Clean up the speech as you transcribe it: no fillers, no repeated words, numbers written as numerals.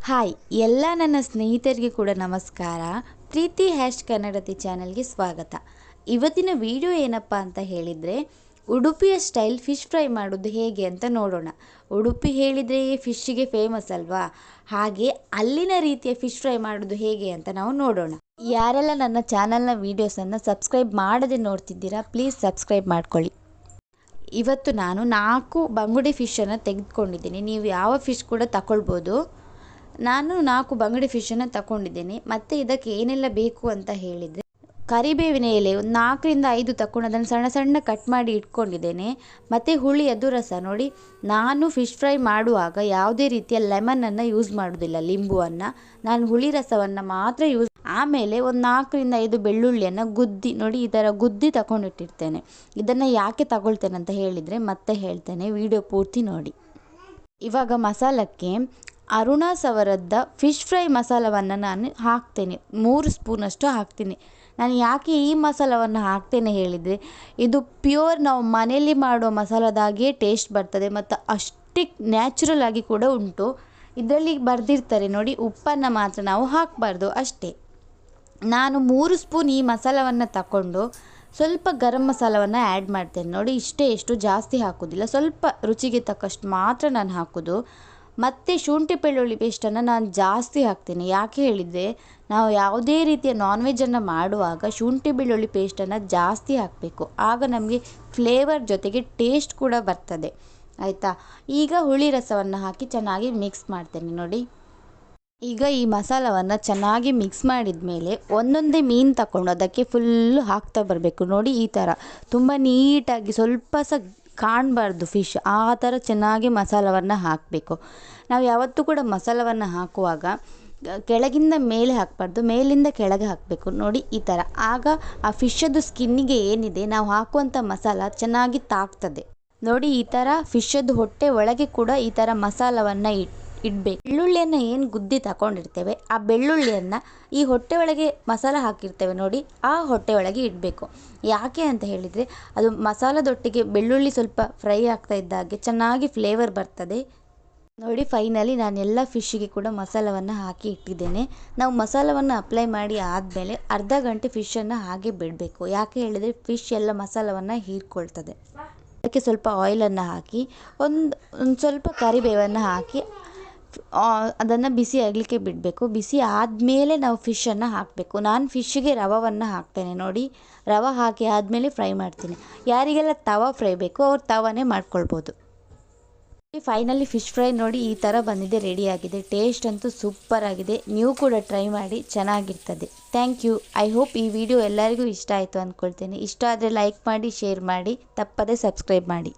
Hi ಎಲ್ಲ ನನ್ನ ಸ್ನೇಹಿತರಿಗೆ ಕೂಡ ನಮಸ್ಕಾರ. ಪ್ರೀತಿ ಹ್ಯಾಶ್ ಕನ್ನಡತಿ ಚಾನಲ್ಗೆ ಸ್ವಾಗತ. ಇವತ್ತಿನ ವಿಡಿಯೋ ಏನಪ್ಪ ಅಂತ ಹೇಳಿದರೆ, ಉಡುಪಿಯ ಸ್ಟೈಲ್ ಫಿಶ್ ಫ್ರೈ ಮಾಡೋದು ಹೇಗೆ ಅಂತ ನೋಡೋಣ. ಉಡುಪಿ ಹೇಳಿದರೆ ಫಿಶ್ಶಿಗೆ ಫೇಮಸ್ ಅಲ್ವಾ, ಹಾಗೆ ಅಲ್ಲಿನ ರೀತಿಯ ಫಿಶ್ ಫ್ರೈ ಮಾಡೋದು ಹೇಗೆ ಅಂತ ನಾವು ನೋಡೋಣ. ಯಾರೆಲ್ಲ ನನ್ನ ಚಾನಲ್ನ ವೀಡಿಯೋಸನ್ನು ಸಬ್ಸ್ಕ್ರೈಬ್ ಮಾಡದೆ ನೋಡ್ತಿದ್ದೀರಾ, ಪ್ಲೀಸ್ ಸಬ್ಸ್ಕ್ರೈಬ್ ಮಾಡ್ಕೊಳ್ಳಿ. ಇವತ್ತು ನಾನು 4 ಬಂಗುಡೆ ಫಿಶನ್ನು ತೆಗೆದುಕೊಂಡಿದ್ದೀನಿ. ನೀವು ಯಾವ ಫಿಶ್ ಕೂಡ ತಗೊಳ್ಬೋದು. ನಾನು 4 ಬಂಗುಡೆ ಫಿಶನ್ನು ತಗೊಂಡಿದ್ದೇನೆ. ಮತ್ತು ಇದಕ್ಕೆ ಏನೆಲ್ಲ ಬೇಕು ಅಂತ ಹೇಳಿದರೆ, ಕರಿಬೇವಿನ ಎಲೆ ಒಂದು 4ರಿಂದ 5 ತಗೊಂಡು ಅದನ್ನು ಸಣ್ಣ ಸಣ್ಣ ಕಟ್ ಮಾಡಿ ಇಟ್ಕೊಂಡಿದ್ದೇನೆ. ಮತ್ತು ಹುಳಿಯದ್ದು ರಸ ನೋಡಿ, ನಾನು ಫಿಶ್ ಫ್ರೈ ಮಾಡುವಾಗ ಯಾವುದೇ ರೀತಿಯ ಲೆಮನನ್ನು ಯೂಸ್ ಮಾಡೋದಿಲ್ಲ, ಲಿಂಬುವನ್ನು. ನಾನು ಹುಳಿ ರಸವನ್ನು ಮಾತ್ರ ಯೂಸ್. ಆಮೇಲೆ ಒಂದು 4ರಿಂದ 5 ಬೆಳ್ಳುಳ್ಳಿಯನ್ನು ಗುದ್ದಿ ನೋಡಿ, ಈ ಥರ ಗುದ್ದಿ ತಗೊಂಡಿಟ್ಟಿರ್ತೇನೆ. ಇದನ್ನು ಯಾಕೆ ತಗೊಳ್ತೇನೆ ಅಂತ ಹೇಳಿದರೆ ಮತ್ತೆ ಹೇಳ್ತೇನೆ, ವಿಡಿಯೋ ಪೂರ್ತಿ ನೋಡಿ. ಇವಾಗ ಮಸಾಲಕ್ಕೆ ಅರುಣಾ ಸವರದ್ದ ಫಿಶ್ ಫ್ರೈ ಮಸಾಲವನ್ನು ನಾನು ಹಾಕ್ತೇನೆ. 3 ಸ್ಪೂನಷ್ಟು ಹಾಕ್ತೀನಿ. ನಾನು ಯಾಕೆ ಈ ಮಸಾಲವನ್ನು ಹಾಕ್ತೇನೆ ಹೇಳಿದರೆ, ಇದು ಪ್ಯೂರ್ ನಾವು ಮನೆಯಲ್ಲಿ ಮಾಡುವ ಮಸಾಲದಾಗೆ ಟೇಸ್ಟ್ ಬರ್ತದೆ ಮತ್ತು ಅಷ್ಟೇ ನ್ಯಾಚುರಲ್ ಆಗಿ ಕೂಡ ಉಂಟು. ಇದರಲ್ಲಿ ಬರೆದಿರ್ತಾರೆ ನೋಡಿ, ಉಪ್ಪನ್ನು ಮಾತ್ರ ನಾವು ಹಾಕಬಾರ್ದು ಅಷ್ಟೇ. ನಾನು 3 ಸ್ಪೂನ್ ಈ ಮಸಾಲವನ್ನು ತಗೊಂಡು ಸ್ವಲ್ಪ ಗರಂ ಮಸಾಲವನ್ನು ಆ್ಯಡ್ ಮಾಡ್ತೇನೆ ನೋಡಿ. ಎಷ್ಟು ಜಾಸ್ತಿ ಹಾಕೋದಿಲ್ಲ, ಸ್ವಲ್ಪ ರುಚಿಗೆ ತಕ್ಕಷ್ಟು ಮಾತ್ರ ನಾನು ಹಾಕೋದು. ಮತ್ತು ಶುಂಠಿ ಬೆಳ್ಳುಳ್ಳಿ ಪೇಸ್ಟನ್ನು ನಾನು ಜಾಸ್ತಿ ಹಾಕ್ತೀನಿ. ಯಾಕೆ ಹೇಳಿದರೆ, ನಾವು ಯಾವುದೇ ರೀತಿಯ ನಾನ್ ವೆಜ್ಜನ್ನು ಮಾಡುವಾಗ ಶುಂಠಿ ಬೆಳ್ಳುಳ್ಳಿ ಪೇಸ್ಟನ್ನು ಜಾಸ್ತಿ ಹಾಕಬೇಕು. ಆಗ ನಮಗೆ ಫ್ಲೇವರ್ ಜೊತೆಗೆ ಟೇಸ್ಟ್ ಕೂಡ ಬರ್ತದೆ, ಆಯಿತಾ. ಈಗ ಹುಳಿ ರಸವನ್ನು ಹಾಕಿ ಚೆನ್ನಾಗಿ ಮಿಕ್ಸ್ ಮಾಡ್ತೇನೆ ನೋಡಿ. ಈಗ ಈ ಮಸಾಲವನ್ನು ಚೆನ್ನಾಗಿ ಮಿಕ್ಸ್ ಮಾಡಿದ ಮೇಲೆ ಒಂದೊಂದೇ ಮೀನು ತಗೊಂಡು ಅದಕ್ಕೆ ಫುಲ್ಲು ಹಾಕ್ತಾ ಬರಬೇಕು ನೋಡಿ. ಈ ಥರ ತುಂಬ ನೀಟಾಗಿ, ಸ್ವಲ್ಪ ಸಹ ಕಾಣಬಾರ್ದು ಫಿಶ್, ಆ ಥರ ಚೆನ್ನಾಗಿ ಮಸಾಲವನ್ನು ಹಾಕಬೇಕು. ನಾವು ಯಾವತ್ತೂ ಕೂಡ ಮಸಾಲವನ್ನು ಹಾಕುವಾಗ ಕೆಳಗಿಂದ ಮೇಲೆ ಹಾಕಬಾರ್ದು, ಮೇಲಿಂದ ಕೆಳಗೆ ಹಾಕಬೇಕು ನೋಡಿ, ಈ ಥರ. ಆಗ ಆ ಫಿಶದ್ದು ಸ್ಕಿನ್ನಿಗೆ ಏನಿದೆ ನಾವು ಹಾಕುವಂಥ ಮಸಾಲ ಚೆನ್ನಾಗಿ ತಾಗ್ತದೆ ನೋಡಿ. ಈ ಥರ ಫಿಶದ್ದು ಹೊಟ್ಟೆ ಒಳಗೆ ಕೂಡ ಈ ಥರ ಮಸಾಲವನ್ನು ಇಡಬೇಕು. ಬೆಳ್ಳುಳ್ಳಿಯನ್ನು ಏನು ಗುದ್ದಿ ತಗೊಂಡಿರ್ತೇವೆ, ಆ ಬೆಳ್ಳುಳ್ಳಿಯನ್ನು ಈ ಹೊಟ್ಟೆ ಒಳಗೆ ಮಸಾಲ ಹಾಕಿರ್ತೇವೆ ನೋಡಿ, ಆ ಹೊಟ್ಟೆ ಒಳಗೆ ಇಡಬೇಕು. ಯಾಕೆ ಅಂತ ಹೇಳಿದರೆ, ಅದು ಮಸಾಲದೊಟ್ಟಿಗೆ ಬೆಳ್ಳುಳ್ಳಿ ಸ್ವಲ್ಪ ಫ್ರೈ ಆಗ್ತಾ ಇದ್ದಾಗೆ ಚೆನ್ನಾಗಿ ಫ್ಲೇವರ್ ಬರ್ತದೆ ನೋಡಿ. ಫೈನಲಿ ನಾನು ಎಲ್ಲ ಫಿಶ್ಶಿಗೆ ಕೂಡ ಮಸಾಲವನ್ನು ಹಾಕಿ ಇಟ್ಟಿದ್ದೇನೆ. ನಾವು ಮಸಾಲವನ್ನು ಅಪ್ಲೈ ಮಾಡಿ ಆದಮೇಲೆ ಅರ್ಧ ಗಂಟೆ ಫಿಶನ್ನು ಹಾಗೆ ಬಿಡಬೇಕು. ಯಾಕೆ ಹೇಳಿದರೆ ಫಿಶ್ ಎಲ್ಲ ಮಸಾಲವನ್ನು ಹೀರ್ಕೊಳ್ತದೆ. ಅದಕ್ಕೆ ಸ್ವಲ್ಪ ಆಯಿಲನ್ನು ಹಾಕಿ ಒಂದು ಸ್ವಲ್ಪ ಕರಿಬೇವನ್ನು ಹಾಕಿ ಅದನ್ನು ಬಿಸಿ ಆಗಲಿಕ್ಕೆ ಬಿಡಬೇಕು. ಬಿಸಿ ಆದಮೇಲೆ ನಾವು ಫಿಶನ್ನು ಹಾಕಬೇಕು. ನಾನು ಫಿಶ್ಶಿಗೆ ರವವನ್ನು ಹಾಕ್ತೇನೆ ನೋಡಿ. ರವೆ ಹಾಕಿ ಆದಮೇಲೆ ಫ್ರೈ ಮಾಡ್ತೀನಿ. ಯಾರಿಗೆಲ್ಲ ತವಾ ಫ್ರೈ ಬೇಕು ಅವ್ರು ತವಾನೇ ಮಾಡ್ಕೊಳ್ಬೋದು. ಫೈನಲಿ ಫಿಶ್ ಫ್ರೈ ನೋಡಿ ಈ ಥರ ಬಂದಿದೆ, ರೆಡಿಯಾಗಿದೆ. ಟೇಸ್ಟ್ ಅಂತೂ ಸೂಪರ್ ಆಗಿದೆ. ನೀವು ಕೂಡ ಟ್ರೈ ಮಾಡಿ, ಚೆನ್ನಾಗಿರ್ತದೆ. Thank you. ಐ ಹೋಪ್ ಈ ವಿಡಿಯೋ ಎಲ್ಲರಿಗೂ ಇಷ್ಟ ಆಯಿತು ಅಂದ್ಕೊಳ್ತೇನೆ. ಇಷ್ಟ ಆದರೆ ಲೈಕ್ ಮಾಡಿ, ಶೇರ್ ಮಾಡಿ, ತಪ್ಪದೇ ಸಬ್ಸ್ಕ್ರೈಬ್ ಮಾಡಿ.